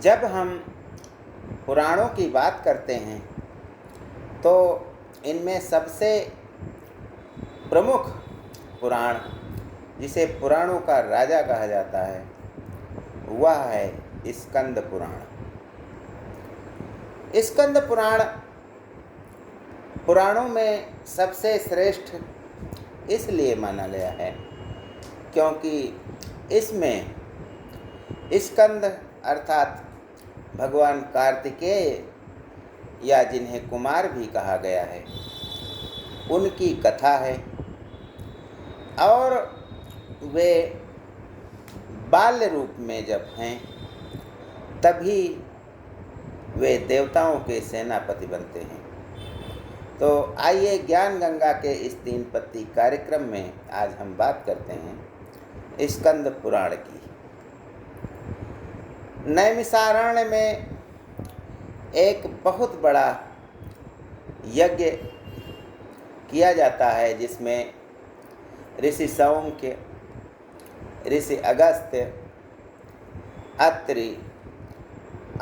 जब हम पुराणों की बात करते हैं तो इनमें सबसे प्रमुख पुराण, जिसे पुराणों का राजा कहा जाता है, वह है स्कंद पुराण। स्कंद पुराण पुराणों में सबसे श्रेष्ठ इसलिए माना गया है क्योंकि इसमें स्कंद अर्थात भगवान कार्तिकेय या जिन्हें कुमार भी कहा गया है, उनकी कथा है। और वे बाल्य रूप में जब हैं तभी वे देवताओं के सेनापति बनते हैं। तो आइए ज्ञान गंगा के इस 3 पत्ती कार्यक्रम में आज हम बात करते हैं स्कंद पुराण की। नैमिषारण्य में एक बहुत बड़ा यज्ञ किया जाता है जिसमें ऋषि सौंक्य, ऋषि अगस्त्य, अत्रि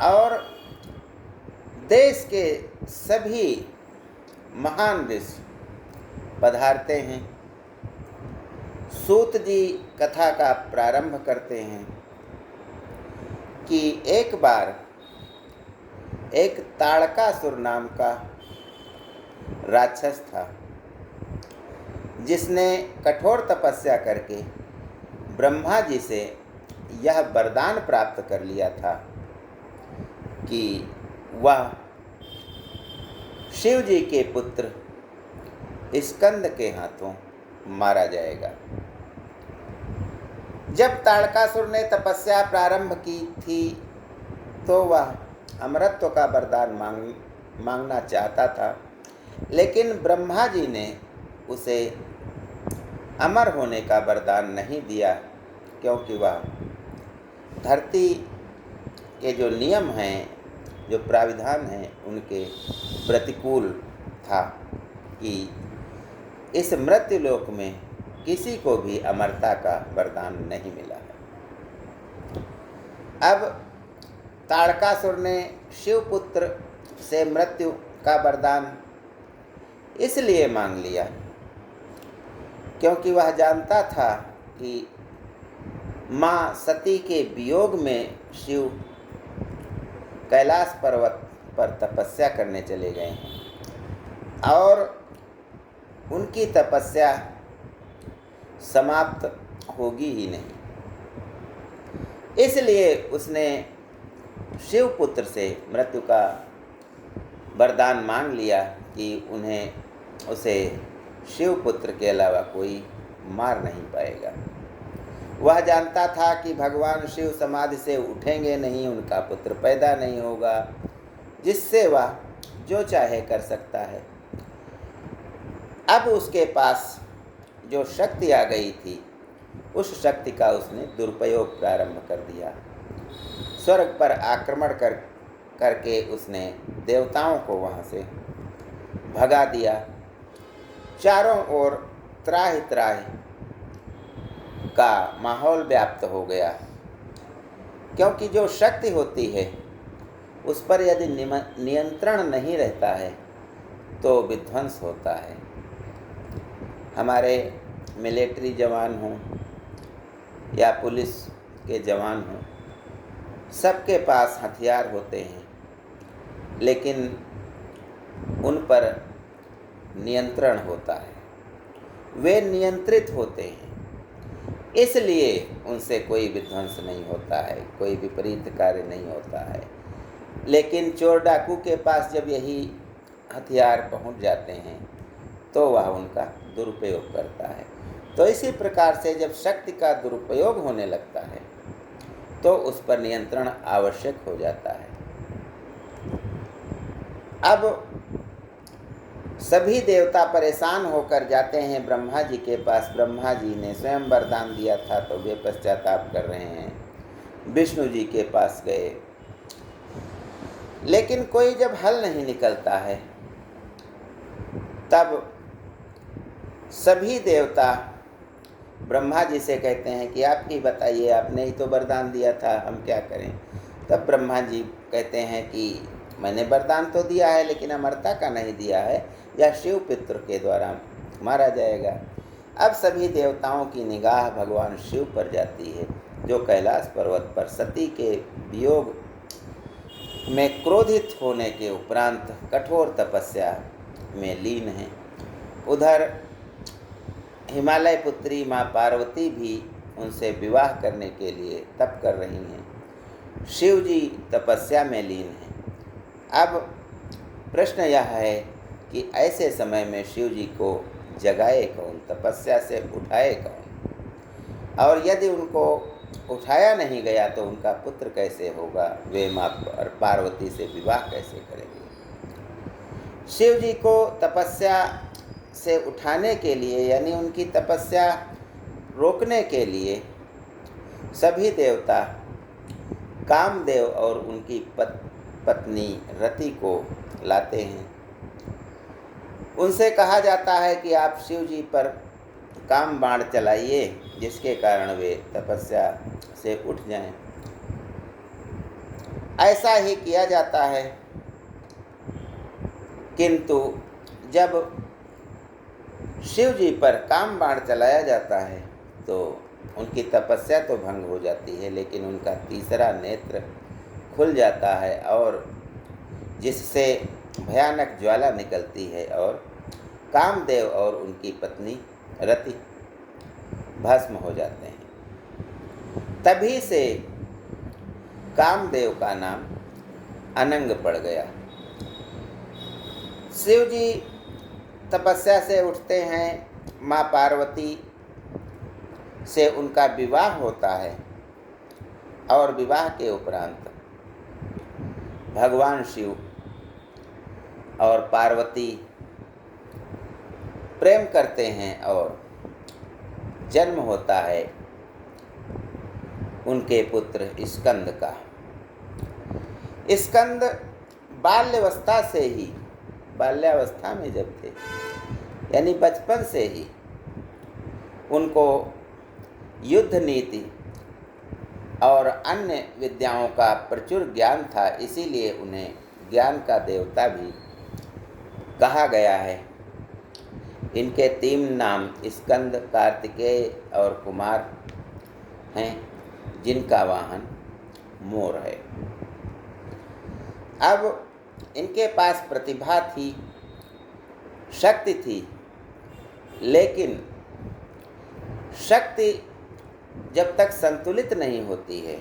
और देश के सभी महान ऋषि पधारते हैं। सूत जी कथा का प्रारंभ करते हैं कि एक बार एक ताड़कासुर नाम का राक्षस था जिसने कठोर तपस्या करके ब्रह्मा जी से यह वरदान प्राप्त कर लिया था कि वह शिव जी के पुत्र स्कंद के हाथों मारा जाएगा। जब ताड़कासुर ने तपस्या प्रारंभ की थी तो वह अमरत्व का वरदान मांगना चाहता था, लेकिन ब्रह्मा जी ने उसे अमर होने का वरदान नहीं दिया क्योंकि वह धरती के जो नियम हैं, जो प्राविधान हैं, उनके प्रतिकूल था कि इस मृत्युलोक में किसी को भी अमरता का वरदान नहीं मिला है। अब ताड़कासुर ने शिवपुत्र से मृत्यु का वरदान इसलिए मांग लिया क्योंकि वह जानता था कि माँ सती के वियोग में शिव कैलाश पर्वत पर तपस्या करने चले गए हैं और उनकी तपस्या समाप्त होगी ही नहीं। इसलिए उसने शिवपुत्र से मृत्यु का वरदान मांग लिया कि उसे शिवपुत्र के अलावा कोई मार नहीं पाएगा। वह जानता था कि भगवान शिव समाधि से उठेंगे नहीं, उनका पुत्र पैदा नहीं होगा, जिससे वह जो चाहे कर सकता है। अब उसके पास जो शक्ति आ गई थी, उस शक्ति का उसने दुरुपयोग प्रारंभ कर दिया। स्वर्ग पर आक्रमण करके उसने देवताओं को वहाँ से भगा दिया। चारों ओर त्राहि त्राहि का माहौल व्याप्त हो गया क्योंकि जो शक्ति होती है उस पर यदि नियंत्रण नहीं रहता है तो विध्वंस होता है। हमारे मिलिट्री जवान हों या पुलिस के जवान हों, सबके पास हथियार होते हैं, लेकिन उन पर नियंत्रण होता है, वे नियंत्रित होते हैं, इसलिए उनसे कोई विध्वंस नहीं होता है, कोई विपरीत कार्य नहीं होता है। लेकिन चोर डाकू के पास जब यही हथियार पहुंच जाते हैं तो वह उनका दुरुपयोग करता है। तो इसी प्रकार से जब शक्ति का दुरुपयोग होने लगता है तो उस पर नियंत्रण आवश्यक हो जाता है। अब सभी देवता परेशान होकर जाते हैं ब्रह्मा जी के पास। ब्रह्मा जी ने स्वयं वरदान दिया था तो वे पश्चाताप कर रहे हैं। विष्णु जी के पास गए, लेकिन कोई जब हल नहीं निकलता है तब सभी देवता ब्रह्मा जी से कहते हैं कि आप ही बताइए, आपने ही तो वरदान दिया था, हम क्या करें। तब ब्रह्मा जी कहते हैं कि मैंने वरदान तो दिया है लेकिन अमरता का नहीं दिया है, यह शिव पुत्र के द्वारा मारा जाएगा। अब सभी देवताओं की निगाह भगवान शिव पर जाती है, जो कैलाश पर्वत पर सती के वियोग में क्रोधित होने के उपरांत कठोर तपस्या में लीन हैं। उधर हिमालय पुत्री माँ पार्वती भी उनसे विवाह करने के लिए तप कर रही हैं। शिव जी तपस्या में लीन हैं। अब प्रश्न यह है कि ऐसे समय में शिव जी को जगाए कौन, तपस्या से उठाए कौन, और यदि उनको उठाया नहीं गया तो उनका पुत्र कैसे होगा, वे माँ पार्वती से विवाह कैसे करेंगे। शिव जी को तपस्या से उठाने के लिए यानी उनकी तपस्या रोकने के लिए सभी देवता कामदेव और उनकी पत्नी रति को लाते हैं। उनसे कहा जाता है कि आप शिव जी पर काम बाण चलाइए, जिसके कारण वे तपस्या से उठ जाएं। ऐसा ही किया जाता है, किंतु जब शिव जी पर काम बाण चलाया जाता है तो उनकी तपस्या तो भंग हो जाती है, लेकिन उनका तीसरा नेत्र खुल जाता है और जिससे भयानक ज्वाला निकलती है और कामदेव और उनकी पत्नी रति भस्म हो जाते हैं। तभी से कामदेव का नाम अनंग पड़ गया। शिव जी तपस्या से उठते हैं, माँ पार्वती से उनका विवाह होता है और विवाह के उपरांत भगवान शिव और पार्वती प्रेम करते हैं और जन्म होता है उनके पुत्र स्कंद का। स्कंद बाल्यावस्था से ही, बाल्यावस्था में जब थे यानी बचपन से ही उनको युद्ध नीति और अन्य विद्याओं का प्रचुर ज्ञान था, इसीलिए उन्हें ज्ञान का देवता भी कहा गया है। इनके 3 नाम स्कंद, कार्तिकेय और कुमार हैं, जिनका वाहन मोर है। अब इनके पास प्रतिभा थी, शक्ति थी, लेकिन शक्ति जब तक संतुलित नहीं होती है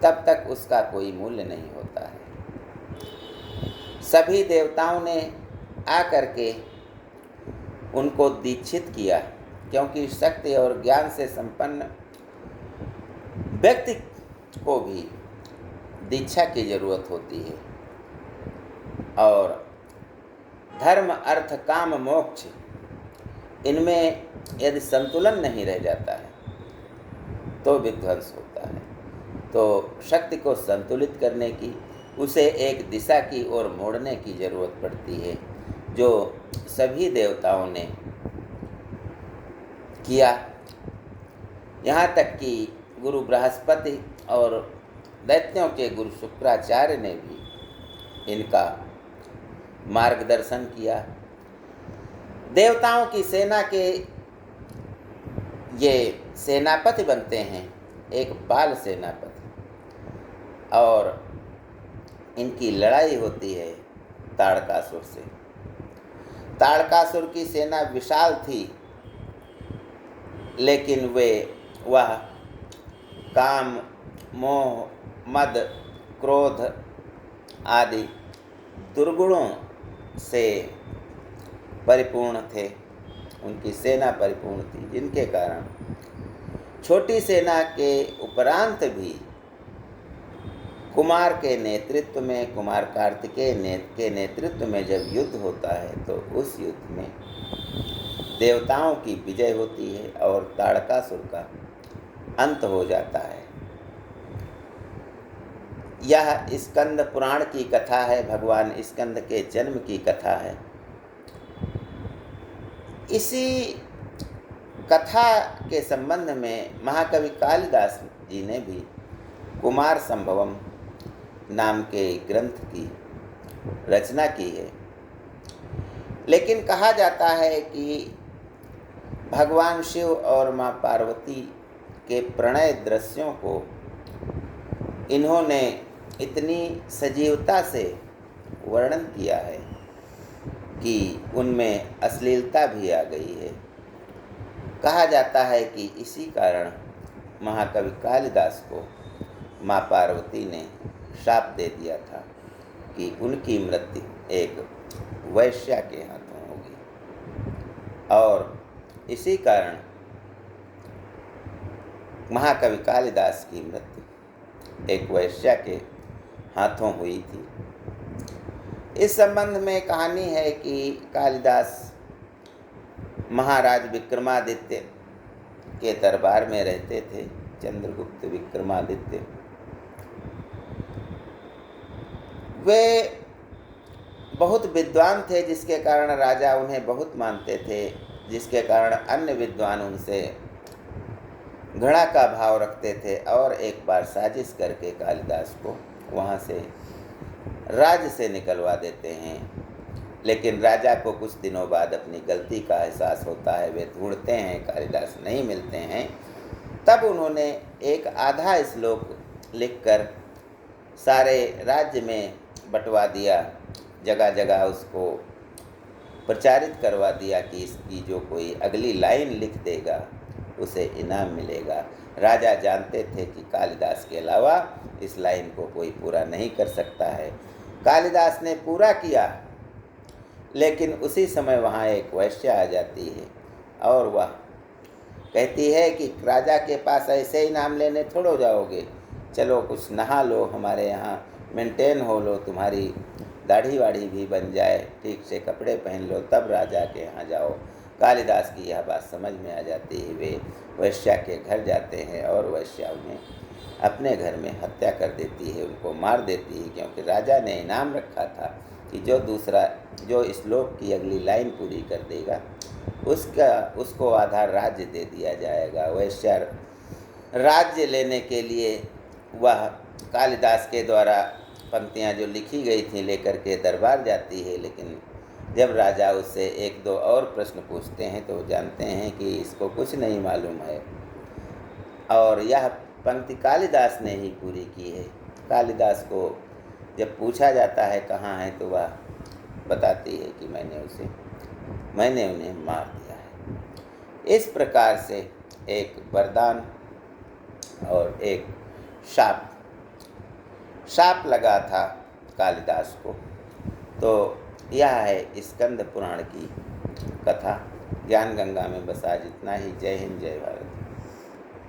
तब तक उसका कोई मूल्य नहीं होता है। सभी देवताओं ने आकर के उनको दीक्षित किया, क्योंकि शक्ति और ज्ञान से संपन्न व्यक्ति को भी दीक्षा की जरूरत होती है और धर्म, अर्थ, काम, मोक्ष इनमें यदि संतुलन नहीं रह जाता है तो विध्वंस होता है। तो शक्ति को संतुलित करने की, उसे एक दिशा की ओर मोड़ने की जरूरत पड़ती है, जो सभी देवताओं ने किया। यहाँ तक कि गुरु बृहस्पति और दैत्यों के गुरु शुक्राचार्य ने भी इनका मार्गदर्शन किया। देवताओं की सेना के ये सेनापति बनते हैं, एक बाल सेनापति, और इनकी लड़ाई होती है ताड़कासुर से। ताड़कासुर की सेना विशाल थी, लेकिन वह काम, मोह, मद, क्रोध आदि दुर्गुणों से परिपूर्ण थे। उनकी सेना परिपूर्ण थी, जिनके कारण छोटी सेना के उपरांत भी कुमार के नेतृत्व में, कुमार कार्तिकेय के नेतृत्व में जब युद्ध होता है तो उस युद्ध में देवताओं की विजय होती है और ताड़कासुर का अंत हो जाता है। यह स्कंद पुराण की कथा है, भगवान स्कंद के जन्म की कथा है। इसी कथा के संबंध में महाकवि कालिदास जी ने भी कुमार संभवम नाम के ग्रंथ की रचना की है। लेकिन कहा जाता है कि भगवान शिव और माँ पार्वती के प्रणय दृश्यों को इन्होंने इतनी सजीवता से वर्णन किया है कि उनमें अश्लीलता भी आ गई है। कहा जाता है कि इसी कारण महाकवि कालिदास को माँ पार्वती ने शाप दे दिया था कि उनकी मृत्यु एक वैश्या के हाथों होगी, और इसी कारण महाकवि कालिदास की मृत्यु एक वैश्या के हाथों हुई थी। इस संबंध में कहानी है कि कालिदास महाराज विक्रमादित्य के दरबार में रहते थे। चंद्रगुप्त विक्रमादित्य वे बहुत विद्वान थे, जिसके कारण राजा उन्हें बहुत मानते थे, जिसके कारण अन्य विद्वान उनसे घृणा का भाव रखते थे। और एक बार साजिश करके कालिदास को वहाँ से राज्य से निकलवा देते हैं। लेकिन राजा को कुछ दिनों बाद अपनी गलती का एहसास होता है। वे ढूंढते हैं, कालिदास नहीं मिलते हैं। तब उन्होंने एक आधा श्लोक लिखकर सारे राज्य में बंटवा दिया, जगह जगह उसको प्रचारित करवा दिया कि इसकी जो कोई अगली लाइन लिख देगा उसे इनाम मिलेगा। राजा जानते थे कि कालिदास के अलावा इस लाइन को कोई पूरा नहीं कर सकता है। कालिदास ने पूरा किया, लेकिन उसी समय वहाँ एक वैश्या आ जाती है और वह कहती है कि राजा के पास ऐसे ही नाम लेने थोड़ो जाओगे, चलो कुछ नहा लो, हमारे यहाँ मेंटेन हो लो, तुम्हारी दाढ़ी वाढ़ी भी बन जाए, ठीक से कपड़े पहन लो, तब राजा के यहाँ जाओ। कालिदास की यह बात समझ में आ जाती है। वे वैश्या के घर जाते हैं और वैश्या उन्हें अपने घर में हत्या कर देती है, उनको मार देती है, क्योंकि राजा ने इनाम रखा था कि जो श्लोक की अगली लाइन पूरी कर देगा उसको आधा राज्य दे दिया जाएगा। वैश्या राज्य लेने के लिए वह कालिदास के द्वारा पंक्तियाँ जो लिखी गई थी लेकर के दरबार जाती है। लेकिन जब राजा उससे एक दो और प्रश्न पूछते हैं तो जानते हैं कि इसको कुछ नहीं मालूम है, और यह पंक्ति कालिदास ने ही पूरी की है। कालिदास को जब पूछा जाता है कहाँ है, तो वह बताती है कि मैंने उन्हें मार दिया है। इस प्रकार से एक वरदान और एक शाप लगा था कालिदास को। तो यह है स्कंद पुराण की कथा। ज्ञान गंगा में बस आज इतना ही। जय हिंद, जय भारत।